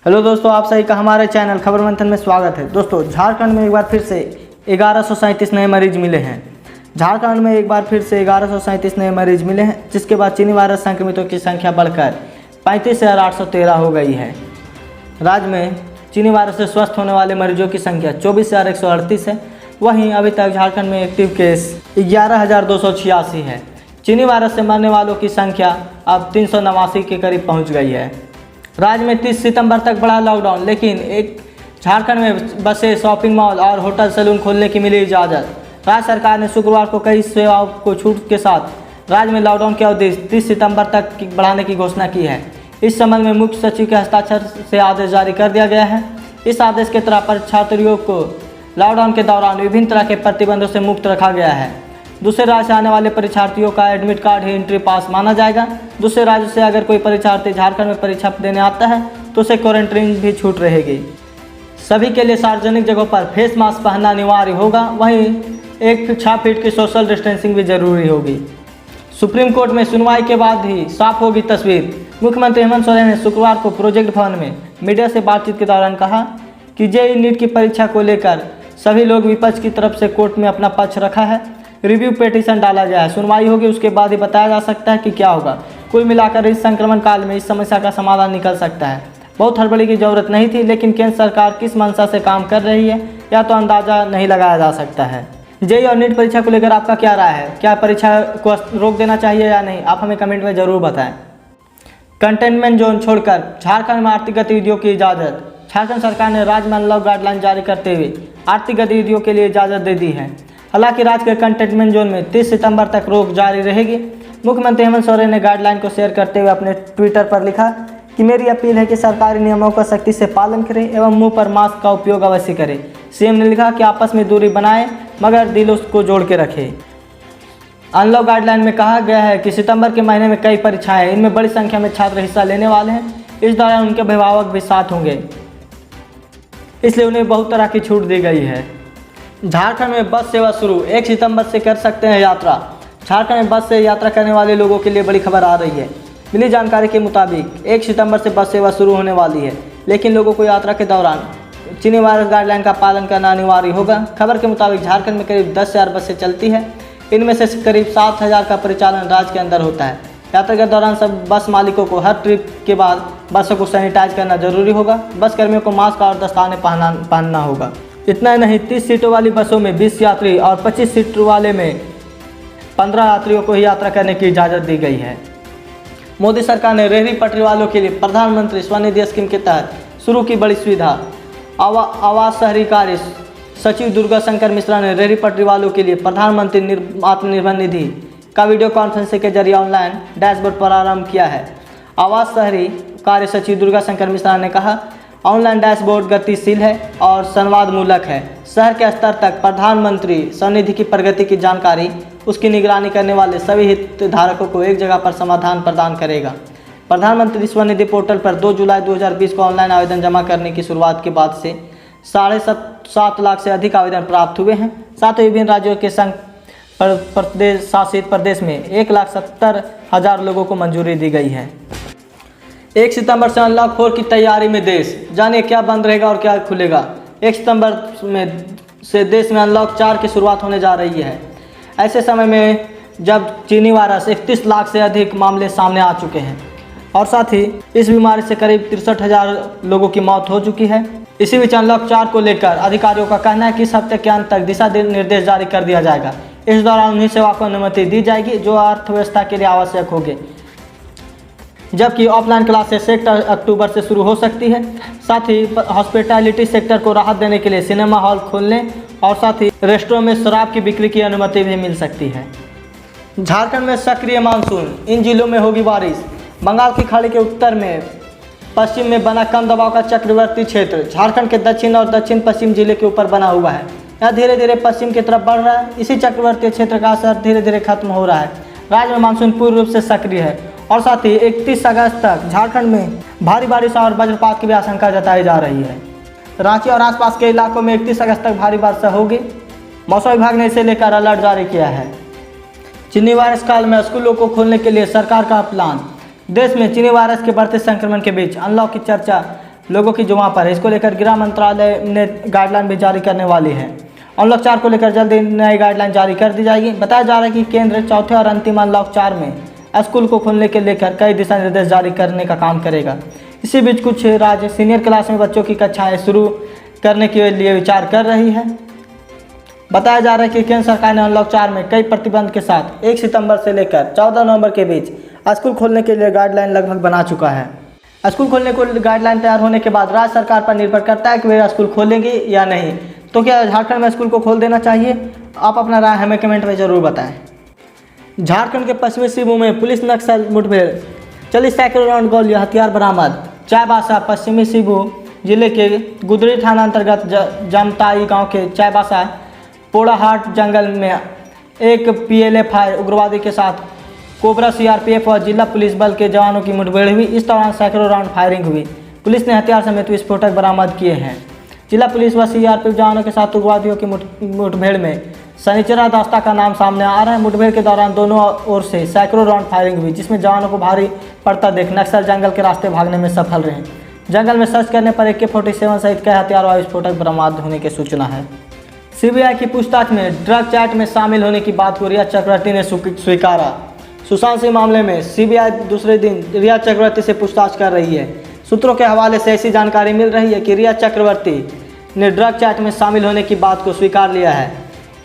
Hello दोस्तों, आप सभी का हमारे चैनल खबर मंथन में स्वागत है। दोस्तों, झारखंड में एक बार फिर से 1137 नए मरीज मिले हैं। झारखंड में एक बार फिर से 1137 नए मरीज मिले हैं, जिसके बाद चीनी वायरस संक्रमितों की संख्या बढ़कर 35,813 हो गई है। राज्य में चीनी वायरस से स्वस्थ होने वाले मरीजों की संख्या 24,138 है। वहीं अभी तक झारखंड में एक्टिव केस 11,286 है। चीनी वायरस से मरने वालों की संख्या अब 389 के करीब पहुँच गई है। राज्य में 30 सितंबर तक बढ़ा लॉकडाउन, लेकिन एक झारखंड में बसें, शॉपिंग मॉल और होटल सैलून खोलने की मिली इजाज़त। राज्य सरकार ने शुक्रवार को कई सेवाओं को छूट के साथ राज्य में लॉकडाउन की अवधि 30 सितंबर तक बढ़ाने की घोषणा की है। इस संबंध में मुख्य सचिव के हस्ताक्षर से आदेश जारी कर दिया गया है। इस आदेश के तहत परीक्षार्थियों को लॉकडाउन के दौरान विभिन्न तरह के प्रतिबंधों से मुक्त रखा गया है। दूसरे राज्य से आने वाले परीक्षार्थियों का एडमिट कार्ड ही एंट्री पास माना जाएगा। दूसरे राज्य से अगर कोई परीक्षार्थी झारखंड में परीक्षा देने आता है तो उसे क्वारंटीन भी छूट रहेगी। सभी के लिए सार्वजनिक जगहों पर फेस मास्क पहनना अनिवार्य होगा। वहीं 6 फीट की सोशल डिस्टेंसिंग भी जरूरी होगी। सुप्रीम कोर्ट में सुनवाई के बाद ही साफ होगी तस्वीर। मुख्यमंत्री हेमंत सोरेन ने शुक्रवार को प्रोजेक्ट भवन में मीडिया से बातचीत के दौरान कहा कि जेईई नीट की परीक्षा को लेकर सभी लोग विपक्ष की तरफ से कोर्ट में अपना पक्ष रखा है। रिव्यू पिटीशन डाला गया है, सुनवाई होगी, उसके बाद ही बताया जा सकता है कि क्या होगा। कुल मिलाकर इस संक्रमण काल में इस समस्या का समाधान निकल सकता है। बहुत हड़बड़ी की जरूरत नहीं थी, लेकिन केंद्र सरकार किस मंशा से काम कर रही है या तो अंदाजा नहीं लगाया जा सकता है। जेईई और नीट परीक्षा को लेकर आपका क्या राय है? क्या परीक्षा को रोक देना चाहिए या नहीं? आप हमें कमेंट में जरूर बताएं। कंटेनमेंट जोन छोड़कर झारखंड में आर्थिक गतिविधियों की इजाज़त। झारखंड सरकार ने राज्य में अनलॉक गाइडलाइन जारी करते हुए आर्थिक गतिविधियों के लिए इजाज़त दे दी है। हालांकि राज्य के कंटेनमेंट जोन में 30 सितंबर तक रोक जारी रहेगी। मुख्यमंत्री हेमंत सोरेन ने गाइडलाइन को शेयर करते हुए अपने ट्विटर पर लिखा कि मेरी अपील है कि सरकारी नियमों का सख्ती से पालन करें एवं मुंह पर मास्क का उपयोग अवश्य करें। सीएम ने लिखा कि आपस में दूरी बनाएं मगर दिलों को जोड़ के रखें। अनलॉक गाइडलाइन में कहा गया है कि सितंबर के महीने में कई परीक्षाएं हैं। इनमें बड़ी संख्या में छात्र हिस्सा लेने वाले हैं। इस दौरान उनके अभिभावक भी साथ होंगे, इसलिए उन्हें बहुत तरह की छूट दी गई है। झारखंड में बस सेवा शुरू, 1 सितंबर से कर सकते हैं यात्रा। झारखंड में बस से यात्रा करने वाले लोगों के लिए बड़ी खबर आ रही है। मिली जानकारी के मुताबिक 1 सितंबर से बस सेवा शुरू होने वाली है, लेकिन लोगों को यात्रा के दौरान चीनी वायरस गाइडलाइन का पालन करना अनिवार्य होगा। खबर के मुताबिक झारखंड में करीब 10,000 बसें चलती है। इनमें से करीब 7,000 का परिचालन राज्य के अंदर होता है। यात्रा के दौरान सब बस मालिकों को हर ट्रिप के बाद बसों को सैनिटाइज करना जरूरी होगा। बस कर्मियों को मास्क और दस्ताने पहनना होगा। इतना नहीं, 30 सीटों वाली बसों में 20 यात्री और 25 सीटों वाले में 15 यात्रियों को ही यात्रा करने की इजाज़त दी गई है। मोदी सरकार ने रेहड़ी पटरी वालों के लिए प्रधानमंत्री स्वनिधि स्कीम के तहत शुरू की बड़ी सुविधा। आवास शहरी कार्य सचिव दुर्गा शंकर मिश्रा ने रेहड़ी पटरी वालों के लिए प्रधानमंत्री आत्मनिर्भर निधि का वीडियो कॉन्फ्रेंसिंग के जरिए ऑनलाइन डैशबोर्ड प्रारंभ किया है। आवास शहरी कार्य सचिव दुर्गा शंकर मिश्रा ने कहा, ऑनलाइन डैशबोर्ड गतिशील है और संवादमूलक है। शहर के स्तर तक प्रधानमंत्री स्वनिधि की प्रगति की जानकारी उसकी निगरानी करने वाले सभी हितधारकों को एक जगह पर समाधान प्रदान करेगा। प्रधानमंत्री स्वनिधि पोर्टल पर 2 जुलाई 2020 को ऑनलाइन आवेदन जमा करने की शुरुआत के बाद से 7.5 लाख से अधिक आवेदन प्राप्त हुए हैं। साथ ही विभिन्न राज्यों के संघ प्रदेश शासित प्रदेश में 1,70,000 लोगों को मंजूरी दी गई है। 1 सितंबर से अनलॉक 4 की तैयारी में देश। जानिए क्या बंद रहेगा और क्या खुलेगा। 1 सितंबर से देश में अनलॉक 4 की शुरुआत होने जा रही है। ऐसे समय में जब चीनी वायरस 31 लाख से अधिक मामले सामने आ चुके हैं और साथ ही इस बीमारी से करीब 63,000 लोगों की मौत हो चुकी है। इसी बीच अनलॉक 4 को लेकर अधिकारियों का कहना है कि इस हफ्ते के अंत तक दिशा निर्देश जारी कर दिया जाएगा। इस दौरान उन्हीं सेवा को अनुमति दी जाएगी जो अर्थव्यवस्था के लिए आवश्यक होगी, जबकि ऑफलाइन क्लासेस 1 अक्टूबर से शुरू हो सकती है। साथ ही हॉस्पिटैलिटी सेक्टर को राहत देने के लिए सिनेमा हॉल खोलने और साथ ही रेस्टोरेंट में शराब की बिक्री की अनुमति भी मिल सकती है। झारखंड में सक्रिय मानसून, इन जिलों में होगी बारिश। बंगाल की खाड़ी के उत्तर में पश्चिम में बना कम दबाव का चक्रवर्ती क्षेत्र झारखंड के दक्षिण और दक्षिण पश्चिम जिले के ऊपर बना हुआ है। यह धीरे धीरे पश्चिम की तरफ बढ़ रहा है। इसी चक्रवर्ती क्षेत्र का असर धीरे धीरे खत्म हो रहा है। राज्य में मानसून पूर्ण रूप से सक्रिय है और साथ ही 31 अगस्त तक झारखंड में भारी बारिश और वज्रपात की भी आशंका जताई जा रही है। रांची और आसपास के इलाकों में 31 अगस्त तक भारी वर्षा होगी। मौसम विभाग ने इसे लेकर अलर्ट जारी किया है। चीनी वायरस काल में स्कूलों को खोलने के लिए सरकार का प्लान। देश में चीनी वायरस के बढ़ते संक्रमण के बीच अनलॉक की चर्चा लोगों की जुबां पर है। इसको लेकर गृह मंत्रालय ने गाइडलाइन भी जारी करने वाली है। अनलॉक 4 को लेकर जल्दी नई गाइडलाइन जारी कर दी जाएगी। बताया जा रहा है कि केंद्र चौथे और अंतिम अनलॉक 4 में स्कूल को खोलने के लेकर कई दिशा निर्देश जारी करने का काम करेगा। इसी बीच कुछ राज्य सीनियर क्लास में बच्चों की कक्षाएं शुरू करने के लिए विचार कर रही है। बताया जा रहा है कि केंद्र सरकार ने अनलॉक 4 में कई प्रतिबंध के साथ 1 सितंबर से लेकर 14 नवंबर के बीच स्कूल खोलने के लिए गाइडलाइन लगभग बना चुका है। स्कूल खोलने को गाइडलाइन तैयार होने के बाद राज्य सरकार पर निर्भर करता है कि वे स्कूल खोलेंगे या नहीं। तो क्या झारखंड में स्कूल को खोल देना चाहिए? आप अपना राय हमें कमेंट में ज़रूर बताएं। झारखंड के पश्चिमी सिंहभूम में पुलिस नक्सल मुठभेड़ चली, सैकड़ों राउंड गोली हथियार बरामद। चाईबासा पश्चिमी सिंहभूम जिले के गुदड़ी थाना अंतर्गत जमताई गांव के चाईबासा पोड़ाहाट जंगल में एक PLFI उग्रवादी के साथ कोबरा CRPF और जिला पुलिस बल के जवानों की मुठभेड़ हुई। इस दौरान सैकड़ों राउंड फायरिंग हुई। पुलिस ने हथियार समेत विस्फोटक बरामद किए हैं। जिला पुलिस व CRPF जवानों के साथ उग्रवादियों की मुठभेड़ में सनीचरा दस्ता का नाम सामने आ रहा है। मुठभेड़ के दौरान दोनों ओर से सैकड़ों राउंड फायरिंग हुई, जिसमें जवानों को भारी पड़ता देख नक्सल जंगल के रास्ते भागने में सफल रहे। जंगल में सर्च करने पर AK-47 सहित कई हथियार व विस्फोटक बरामद होने की सूचना है। CBI की पूछताछ में ड्रग चैट में शामिल होने की बात को रिया चक्रवर्ती ने स्वीकारा। सुशांत सिंह मामले में CBI दूसरे दिन रिया चक्रवर्ती से पूछताछ कर रही है। सूत्रों के हवाले से ऐसी जानकारी मिल रही है कि रिया चक्रवर्ती ने ड्रग चैट में शामिल होने की बात को स्वीकार लिया है।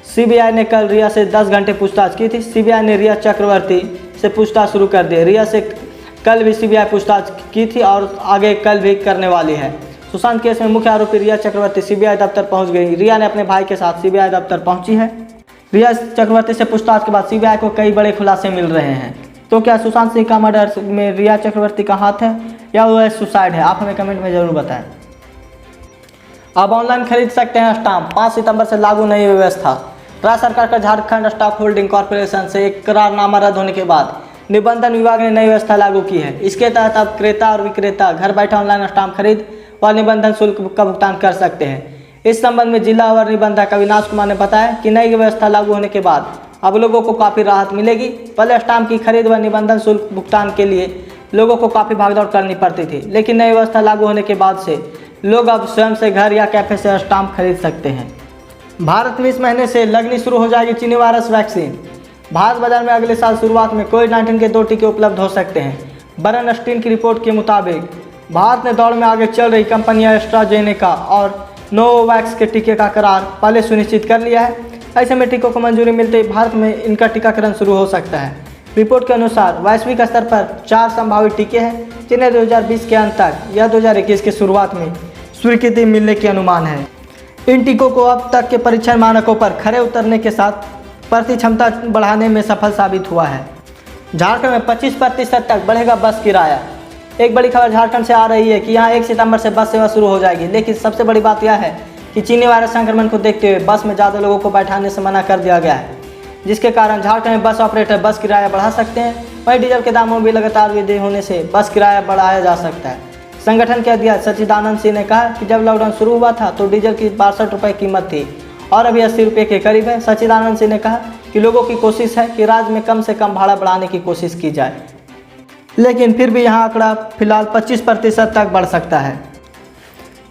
CBI ने कल रिया से 10 घंटे पूछताछ की थी। CBI ने रिया चक्रवर्ती से पूछताछ शुरू कर दी। रिया से कल भी CBI पूछताछ की थी और आगे कल भी करने वाली है। सुशांत केस में मुख्य आरोपी रिया चक्रवर्ती CBI दफ्तर पहुंच गई। रिया ने अपने भाई के साथ CBI दफ्तर पहुंची है। रिया चक्रवर्ती से पूछताछ के बाद CBI को कई बड़े खुलासे मिल रहे हैं। तो क्या सुशांत सिंह का मर्डर में रिया चक्रवर्ती का हाथ है या वह सुसाइड है? आप हमें कमेंट में ज़रूर बताएं। अब ऑनलाइन खरीद सकते हैं स्टाम्प। 5 सितंबर से लागू नई व्यवस्था। राज्य सरकार का झारखंड स्टॉक होल्डिंग कॉर्पोरेशन से एक करारनामा रद्द होने के बाद निबंधन विभाग ने नई व्यवस्था लागू की है। इसके तहत अब क्रेता और विक्रेता घर बैठे ऑनलाइन स्टाम्प खरीद व निबंधन शुल्क का भुगतान कर सकते हैं। इस संबंध में जिला अवर निबंधक अविनाश कुमार ने बताया कि नई व्यवस्था लागू होने के बाद अब लोगों को काफ़ी राहत मिलेगी। पहले स्टाम्प की खरीद व निबंधन शुल्क भुगतान के लिए लोगों को काफ़ी भागदौड़ करनी पड़ती थी, लेकिन नई व्यवस्था लागू होने के बाद से लोग अब स्वयं से घर या कैफे से स्टाम्प खरीद सकते हैं। भारत में इस महीने से लगनी शुरू हो जाएगी चीनी वायरस वैक्सीन। भारत बाजार में अगले साल शुरुआत में कोविड-19 के 2 टीके उपलब्ध हो सकते हैं। बर्नस्टीन की रिपोर्ट के मुताबिक भारत ने दौड़ में आगे चल रही कंपनियां एस्ट्राजेनेका और नोवैक्स के टीके का करार पहले सुनिश्चित कर लिया है। ऐसे में टीकों को मंजूरी मिलते ही भारत में इनका टीकाकरण शुरू हो सकता है। रिपोर्ट के अनुसार वैश्विक स्तर पर 4 संभावित टीके हैं, जिन्हें 2020 के अंत तक या 2021 की शुरुआत में स्वीकृति मिलने के अनुमान है। इन टीकों को अब तक के परीक्षण मानकों पर खरे उतरने के साथ प्रति क्षमता बढ़ाने में सफल साबित हुआ है। झारखंड में 25% तक बढ़ेगा बस किराया। एक बड़ी खबर झारखंड से आ रही है कि यहाँ 1 सितंबर से बस सेवा शुरू हो जाएगी, लेकिन सबसे बड़ी बात यह है कि चीनी वायरस संक्रमण को देखते हुए बस में ज़्यादा लोगों को बैठाने से मना कर दिया गया है, जिसके कारण झारखंड में बस ऑपरेटर बस किराया बढ़ा सकते हैं। वहीं डीजल के दामों में भी लगातार वृद्धि होने से बस किराया बढ़ाया जा सकता है। संगठन के अध्यक्ष सच्चिदानंद सिंह ने कहा कि जब लॉकडाउन शुरू हुआ था तो डीजल की 62 रुपये कीमत थी और अभी 80 रुपये के करीब है। सच्चिदानंद सिंह ने कहा कि लोगों की कोशिश है कि राज्य में कम से कम भाड़ा बढ़ाने की कोशिश की जाए, लेकिन फिर भी यहाँ आंकड़ा फिलहाल 25% तक बढ़ सकता है।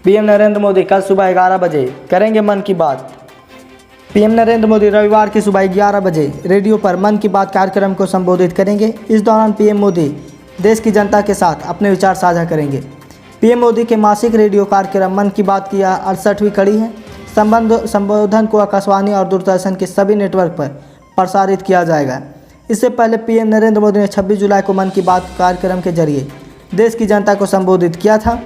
पीएम नरेंद्र मोदी कल सुबह 11 बजे करेंगे मन की बात। पीएम नरेंद्र मोदी रविवार की सुबह 11 बजे रेडियो पर मन की बात कार्यक्रम को संबोधित करेंगे। इस दौरान पीएम मोदी देश की जनता के साथ अपने विचार साझा करेंगे। पीएम मोदी के मासिक रेडियो कार्यक्रम मन की बात की यह 68वीं कड़ी है। संबोधन को आकाशवाणी और दूरदर्शन के सभी नेटवर्क पर प्रसारित किया जाएगा। इससे पहले पीएम नरेंद्र मोदी ने 26 जुलाई को मन की बात कार्यक्रम के जरिए देश की जनता को संबोधित किया था।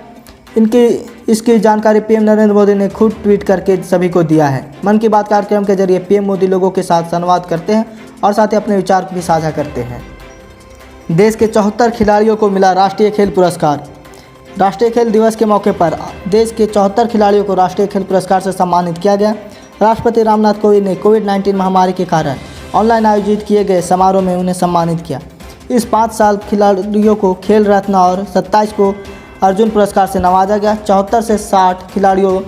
इसकी जानकारी पीएम नरेंद्र मोदी ने खुद ट्वीट करके सभी को दिया है। मन की बात कार्यक्रम के जरिए पीएम मोदी लोगों के साथ संवाद करते हैं और साथ ही अपने विचार भी साझा करते हैं। देश के 74 खिलाड़ियों को मिला राष्ट्रीय खेल पुरस्कार। राष्ट्रीय खेल दिवस के मौके पर देश के 74 खिलाड़ियों को राष्ट्रीय खेल पुरस्कार से सम्मानित किया गया। राष्ट्रपति रामनाथ कोविंद ने कोविड-19 महामारी के कारण ऑनलाइन आयोजित किए गए समारोह में उन्हें सम्मानित किया। इस 5 साल खिलाड़ियों को खेल रत्न और 27 को अर्जुन पुरस्कार से नवाजा गया। 74 से 60 खिलाड़ियों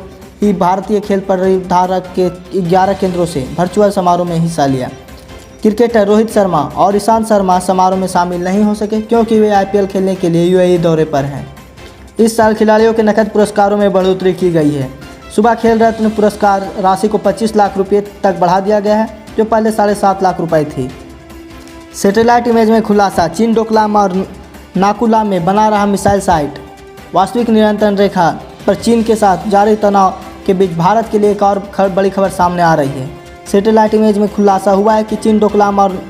ही भारतीय खेल परिधारक के 11 केंद्रों से वर्चुअल समारोह में हिस्सा लिया। क्रिकेटर रोहित शर्मा और ईशांत शर्मा समारोह में शामिल नहीं हो सके क्योंकि वे IPL खेलने के लिए UAE दौरे पर हैं। इस साल खिलाड़ियों के नकद पुरस्कारों में बढ़ोतरी की गई है। सुबह खेल रत्न पुरस्कार राशि को 25 लाख रुपये तक बढ़ा दिया गया है, जो पहले 7.5 लाख रुपये थी। सैटेलाइट इमेज में खुलासा, चीन डोकलाम और नाकुला में बना रहा मिसाइल साइट। वास्तविक नियंत्रण रेखा पर चीन के साथ जारी तनाव के बीच भारत के लिए एक और बड़ी खबर सामने आ रही है। सैटेलाइट इमेज में खुलासा हुआ है कि चीन डोकलाम और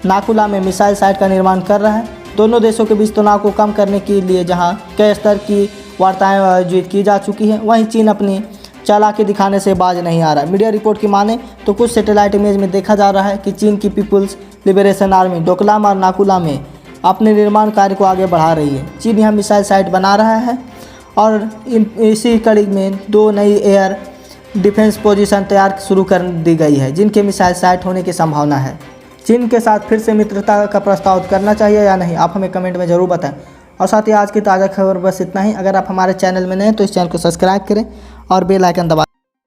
नाकुला में मिसाइल साइट का निर्माण कर रहा है। दोनों देशों के बीच तनाव को कम करने के लिए जहां कई स्तर की वार्ताएं आयोजित की जा चुकी हैं, वहीं चीन अपनी चालाकी दिखाने से बाज नहीं आ रहा। मीडिया रिपोर्ट की माने तो कुछ सैटेलाइट इमेज में देखा जा रहा है कि चीन की पीपुल्स लिबरेशन आर्मी डोकलाम और नाकुला में अपने निर्माण कार्य को आगे बढ़ा रही है। चीन यहाँ मिसाइल साइट बना रहा है और इसी कड़ी में 2 नई एयर डिफेंस पोजीशन तैयार शुरू कर दी गई है, जिनके मिसाइल साइट होने की संभावना है। चीन के साथ फिर से मित्रता का प्रस्ताव करना चाहिए या नहीं, आप हमें कमेंट में ज़रूर बताएं। और साथ ही आज की ताज़ा खबर बस इतना ही। अगर आप हमारे चैनल में नए हैं तो इस चैनल को सब्सक्राइब करें और बेल आइकन दबाएं।